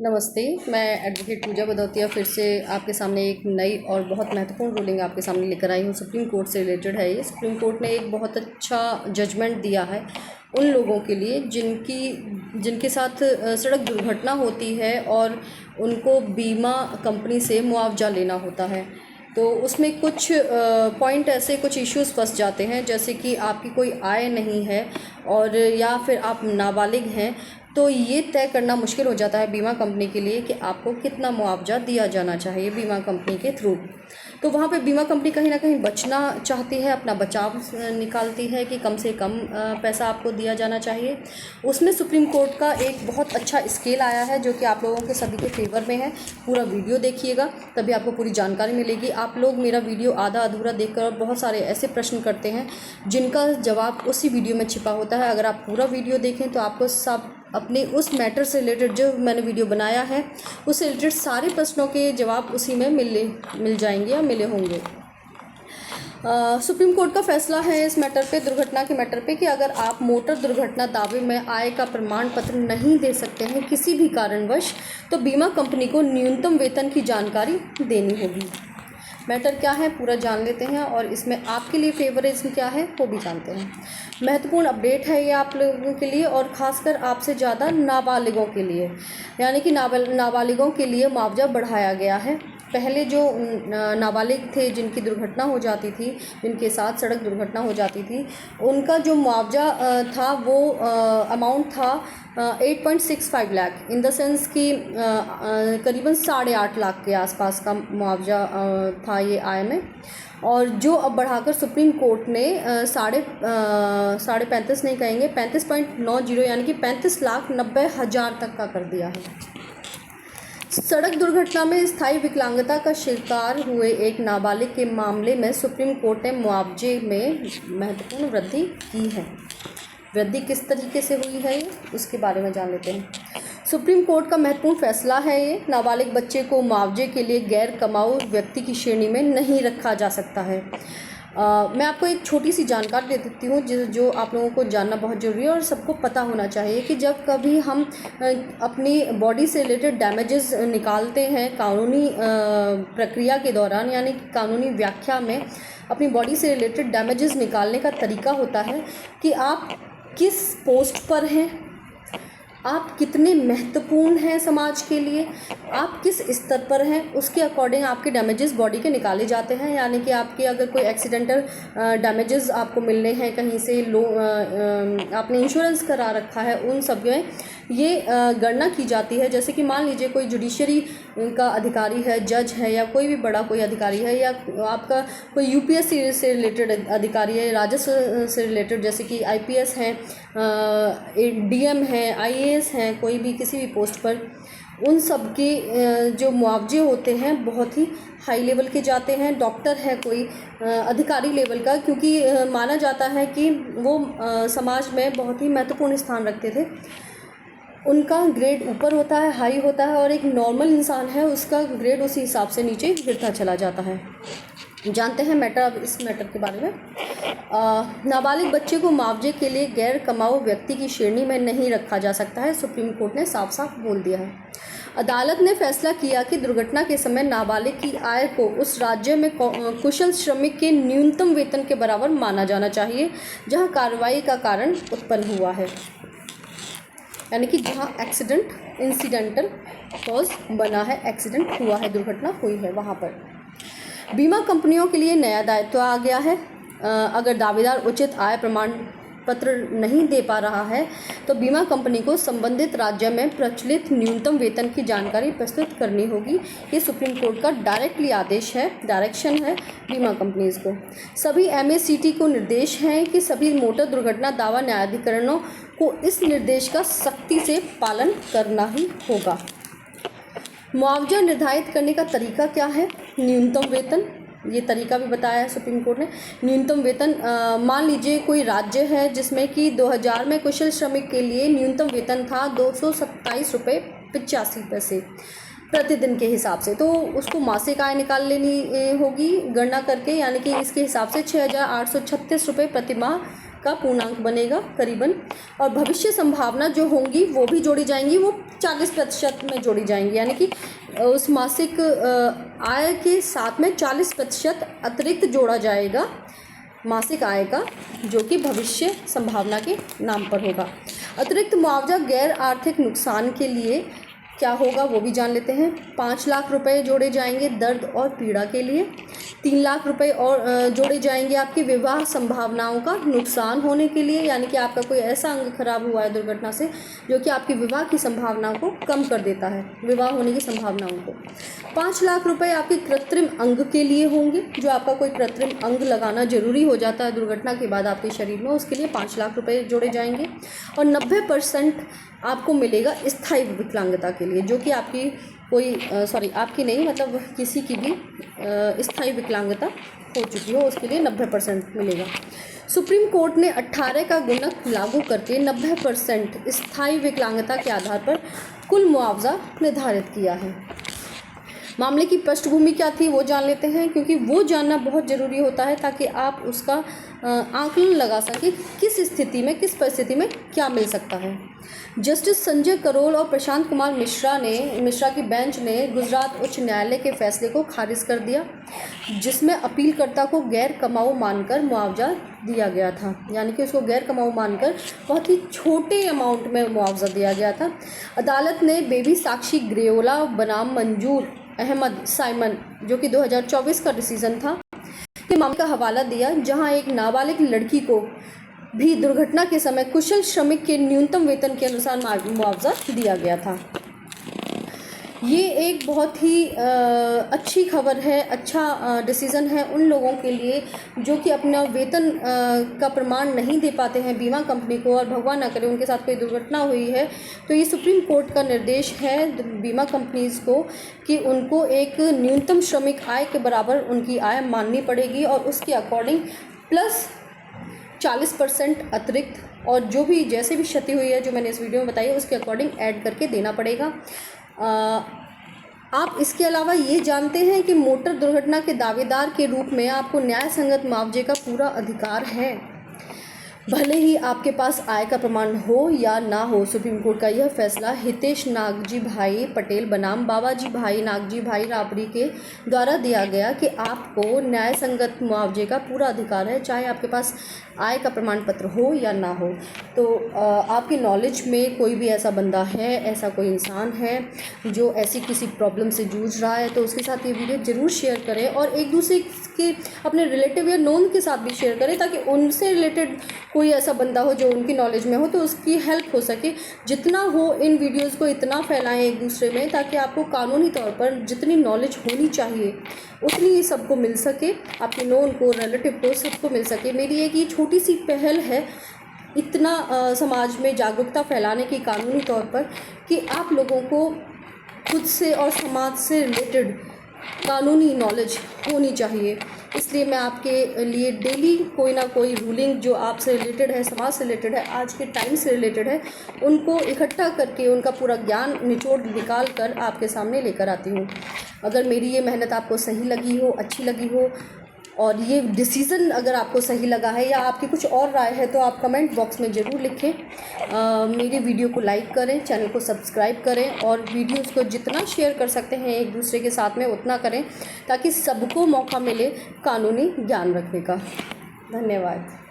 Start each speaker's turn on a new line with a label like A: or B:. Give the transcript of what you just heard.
A: नमस्ते, मैं एडवोकेट पूजा भदौतिया फिर से आपके सामने एक नई और बहुत महत्वपूर्ण रूलिंग आपके सामने लेकर आई हूँ। सुप्रीम कोर्ट से रिलेटेड है ये। सुप्रीम कोर्ट ने एक बहुत अच्छा जजमेंट दिया है उन लोगों के लिए जिनके साथ सड़क दुर्घटना होती है और उनको बीमा कंपनी से मुआवजा लेना होता है। तो उसमें कुछ पॉइंट ऐसे कुछ इश्यूज़ फंस जाते हैं, जैसे कि आपकी कोई आय नहीं है और या फिर आप नाबालिग हैं, तो ये तय करना मुश्किल हो जाता है बीमा कंपनी के लिए कि आपको कितना मुआवजा दिया जाना चाहिए बीमा कंपनी के थ्रू। तो वहाँ पे बीमा कंपनी कहीं ना कहीं बचना चाहती है, अपना बचाव निकालती है कि कम से कम पैसा आपको दिया जाना चाहिए। उसमें सुप्रीम कोर्ट का एक बहुत अच्छा स्केल आया है जो कि आप लोगों के सभी के फेवर में है। पूरा वीडियो देखिएगा तभी आपको पूरी जानकारी मिलेगी। आप लोग मेरा वीडियो आधा अधूरा देखकर बहुत सारे ऐसे प्रश्न करते हैं जिनका जवाब उसी वीडियो में छिपा होता है। अगर आप पूरा वीडियो देखें तो आपको सब अपने उस मैटर से रिलेटेड जो मैंने वीडियो बनाया है उससे रिलेटेड सारे प्रश्नों के जवाब उसी में मिल जाएंगे या मिले होंगे। सुप्रीम कोर्ट का फैसला है इस मैटर पे, दुर्घटना के मैटर पे, कि अगर आप मोटर दुर्घटना दावे में आय का प्रमाण पत्र नहीं दे सकते हैं किसी भी कारणवश, तो बीमा कंपनी को न्यूनतम वेतन की जानकारी देनी होगी। मैटर क्या है पूरा जान लेते हैं और इसमें आपके लिए फेवरिज्म क्या है वो भी जानते हैं। महत्वपूर्ण अपडेट है ये आप लोगों के लिए और ख़ासकर आपसे ज़्यादा नाबालिगों के लिए, यानी कि नाबालिगों के लिए मुआवजा बढ़ाया गया है। पहले जो नाबालिग थे जिनकी दुर्घटना हो जाती थी, जिनके साथ सड़क दुर्घटना हो जाती थी, उनका जो मुआवजा था वो अमाउंट था 8.65 लाख, इन द सेंस कि करीबन 8.5 लाख के आसपास का मुआवजा था ये आय में। और जो अब बढ़ाकर सुप्रीम कोर्ट ने 35.5 नहीं कहेंगे, 35.90 यानी कि 35,90,000 तक का कर दिया है। सड़क दुर्घटना में स्थायी विकलांगता का शिकार हुए एक नाबालिग के मामले में सुप्रीम कोर्ट ने मुआवजे में महत्वपूर्ण वृद्धि की है। वृद्धि किस तरीके से हुई है उसके बारे में जान लेते हैं। सुप्रीम कोर्ट का महत्वपूर्ण फैसला है ये। नाबालिग बच्चे को मुआवजे के लिए गैर कमाऊ व्यक्ति की श्रेणी में नहीं रखा जा सकता है। मैं आपको एक छोटी सी जानकारी दे देती हूँ जो आप लोगों को जानना बहुत ज़रूरी है और सबको पता होना चाहिए कि जब कभी हम अपनी बॉडी से रिलेटेड डैमेजेस निकालते हैं कानूनी प्रक्रिया के दौरान, यानी कानूनी व्याख्या में अपनी बॉडी से रिलेटेड डैमेजेस निकालने का तरीका होता है कि आप किस पोस्ट पर हैं, आप कितने महत्वपूर्ण हैं समाज के लिए, आप किस स्तर पर हैं, उसके अकॉर्डिंग आपके डैमेजेस बॉडी के निकाले जाते हैं। यानी कि आपके अगर कोई एक्सीडेंटल डैमेजेस आपको मिलने हैं कहीं से, आपने इंश्योरेंस करा रखा है, उन सब में ये गणना की जाती है। जैसे कि मान लीजिए कोई जुडिशरी का अधिकारी है, जज है या कोई भी बड़ा कोई अधिकारी है, या आपका कोई यूपीएससी से रिलेटेड अधिकारी है, राजस्व से रिलेटेड, जैसे कि आईपीएस हैं, डीएम हैं, आईएएस हैं, कोई भी किसी भी पोस्ट पर, उन सब के जो मुआवजे होते हैं बहुत ही हाई लेवल के जाते हैं। डॉक्टर है कोई अधिकारी लेवल का, क्योंकि माना जाता है कि वो समाज में बहुत ही महत्वपूर्ण स्थान रखते थे, उनका ग्रेड ऊपर होता है, हाई होता है, और एक नॉर्मल इंसान है उसका ग्रेड उसी हिसाब से नीचे गिरता चला जाता है। जानते हैं मैटर, अब इस मैटर के बारे में। नाबालिग बच्चे को मुआवजे के लिए गैर कमाऊ व्यक्ति की श्रेणी में नहीं रखा जा सकता है, सुप्रीम कोर्ट ने साफ साफ बोल दिया है। अदालत ने फैसला किया कि दुर्घटना के समय नाबालिग की आय को उस राज्य में कुशल श्रमिक के न्यूनतम वेतन के बराबर माना जाना चाहिए जहां कार्रवाई का कारण उत्पन्न हुआ है, यानी कि जहाँ एक्सीडेंट इंसिडेंटल कॉज बना है, एक्सीडेंट हुआ है, दुर्घटना हुई है, वहाँ पर। बीमा कंपनियों के लिए नया दायित्व आ गया है। अगर दावेदार उचित आय प्रमाण पत्र नहीं दे पा रहा है तो बीमा कंपनी को संबंधित राज्य में प्रचलित न्यूनतम वेतन की जानकारी प्रस्तुत करनी होगी। ये सुप्रीम कोर्ट का डायरेक्टली आदेश है, डायरेक्शन है बीमा कंपनीज को। सभी एमएसीटी को निर्देश हैं कि सभी मोटर दुर्घटना दावा न्यायाधिकरणों को इस निर्देश का सख्ती से पालन करना ही होगा। मुआवजा निर्धारित करने का तरीका क्या है? न्यूनतम वेतन, ये तरीका भी बताया है सुप्रीम कोर्ट ने। न्यूनतम वेतन, मान लीजिए कोई राज्य है जिसमें कि 2000 में कुशल श्रमिक के लिए न्यूनतम वेतन था 227.85 प्रतिदिन के हिसाब से, तो उसको मासिक आय निकाल लेनी होगी गणना करके, यानी कि इसके हिसाब से 6,836 रुपये प्रतिमाह का पूर्णांक बनेगा करीबन, और भविष्य संभावना जो होंगी वो भी जोड़ी जाएंगी, वो 40% में जोड़ी जाएंगी, यानी कि उस मासिक आय के साथ में 40% अतिरिक्त जोड़ा जाएगा मासिक आय का, जो कि भविष्य संभावना के नाम पर होगा। अतिरिक्त मुआवजा गैर आर्थिक नुकसान के लिए क्या होगा वो भी जान लेते हैं। 5 लाख रुपए जोड़े जाएंगे दर्द और पीड़ा के लिए। 3 लाख रुपए और जोड़े जाएंगे आपकी विवाह संभावनाओं का नुकसान होने के लिए, यानी कि आपका कोई ऐसा अंग खराब हुआ है दुर्घटना से जो कि आपकी विवाह की संभावनाओं को कम कर देता है, विवाह होने की संभावनाओं को। 5 लाख रुपए आपके कृत्रिम अंग के लिए होंगे, जो आपका कोई कृत्रिम अंग लगाना जरूरी हो जाता है दुर्घटना के बाद आपके शरीर में, उसके लिए 5 लाख रुपए जोड़े जाएंगे। और 90% आपको मिलेगा स्थायी विकलांगता के लिए, जो कि आपकी कोई आपकी नहीं, मतलब किसी की भी स्थायी विकलांगता हो चुकी हो उसके लिए 90% मिलेगा। सुप्रीम कोर्ट ने 18 का गुणक लागू करके 90% स्थायी विकलांगता के आधार पर कुल मुआवजा निर्धारित किया है। मामले की पृष्ठभूमि क्या थी वो जान लेते हैं, क्योंकि वो जानना बहुत ज़रूरी होता है ताकि आप उसका आकलन लगा सकें किस स्थिति में, किस परिस्थिति में क्या मिल सकता है। जस्टिस संजय करोल और प्रशांत कुमार मिश्रा की बेंच ने गुजरात उच्च न्यायालय के फैसले को खारिज कर दिया, जिसमें अपीलकर्ता को गैर कमाऊ मानकर मुआवजा दिया गया था, यानी कि उसको गैर कमाऊ मानकर बहुत ही छोटे अमाउंट में मुआवजा दिया गया था। अदालत ने बेबी साक्षी ग्रेओला बनाम मंजूर अहमद साइमन, जो कि 2024 का डिसीजन था, के मामले का हवाला दिया, जहां एक नाबालिग लड़की को भी दुर्घटना के समय कुशल श्रमिक के न्यूनतम वेतन के अनुसार मुआवजा दिया गया था। ये एक बहुत ही अच्छी खबर है, अच्छा डिसीज़न है उन लोगों के लिए जो कि अपना वेतन का प्रमाण नहीं दे पाते हैं बीमा कंपनी को, और भगवान ना करे उनके साथ कोई दुर्घटना हुई है तो ये सुप्रीम कोर्ट का निर्देश है बीमा कंपनीज़ को कि उनको एक न्यूनतम श्रमिक आय के बराबर उनकी आय माननी पड़ेगी, और उसके अकॉर्डिंग प्लस 40% अतिरिक्त, और जो भी जैसे भी क्षति हुई है जो मैंने इस वीडियो में बताई है उसके अकॉर्डिंग ऐड करके देना पड़ेगा। आप इसके अलावा ये जानते हैं कि मोटर दुर्घटना के दावेदार के रूप में आपको न्याय संगत मुआवजे का पूरा अधिकार है, भले ही आपके पास आय का प्रमाण हो या ना हो। सुप्रीम कोर्ट का यह फैसला हितेश नागजी भाई पटेल बनाम बाबाजी भाई नागजी भाई राबड़ी के द्वारा दिया गया कि आपको न्याय संगत मुआवजे का पूरा अधिकार है, चाहे आपके पास आय का प्रमाण पत्र हो या ना हो। तो आपकी नॉलेज में कोई भी ऐसा बंदा है, ऐसा कोई इंसान है जो ऐसी किसी प्रॉब्लम से जूझ रहा है, तो उसके साथ ये वीडियो ज़रूर शेयर करें, और एक दूसरे के अपने रिलेटिव या नोन के साथ भी शेयर करें, ताकि उनसे रिलेटेड कोई ऐसा बंदा हो जो उनकी नॉलेज में हो तो उसकी हेल्प हो सके। जितना हो इन वीडियोस को इतना फैलाएं एक दूसरे में, ताकि आपको कानूनी तौर पर जितनी नॉलेज होनी चाहिए उतनी ही सबको मिल सके, आपके नोन को, रिलेटिव को, सबको मिल सके। मेरी एक ये छोटी सी पहल है इतना समाज में जागरूकता फैलाने की कानूनी तौर पर, कि आप लोगों को खुद से और समाज से रिलेटेड कानूनी नॉलेज होनी चाहिए। इसलिए मैं आपके लिए डेली कोई ना कोई रूलिंग जो आपसे रिलेटेड है, समाज से रिलेटेड है, आज के टाइम से रिलेटेड है, उनको इकट्ठा करके उनका पूरा ज्ञान निचोड़ निकाल कर आपके सामने लेकर आती हूँ। अगर मेरी ये मेहनत आपको सही लगी हो, अच्छी लगी हो, और ये डिसीज़न अगर आपको सही लगा है या आपकी कुछ और राय है, तो आप कमेंट बॉक्स में ज़रूर लिखें। मेरी वीडियो को लाइक करें, चैनल को सब्सक्राइब करें, और वीडियोस को जितना शेयर कर सकते हैं एक दूसरे के साथ में उतना करें, ताकि सबको मौका मिले कानूनी ज्ञान रखने का। धन्यवाद।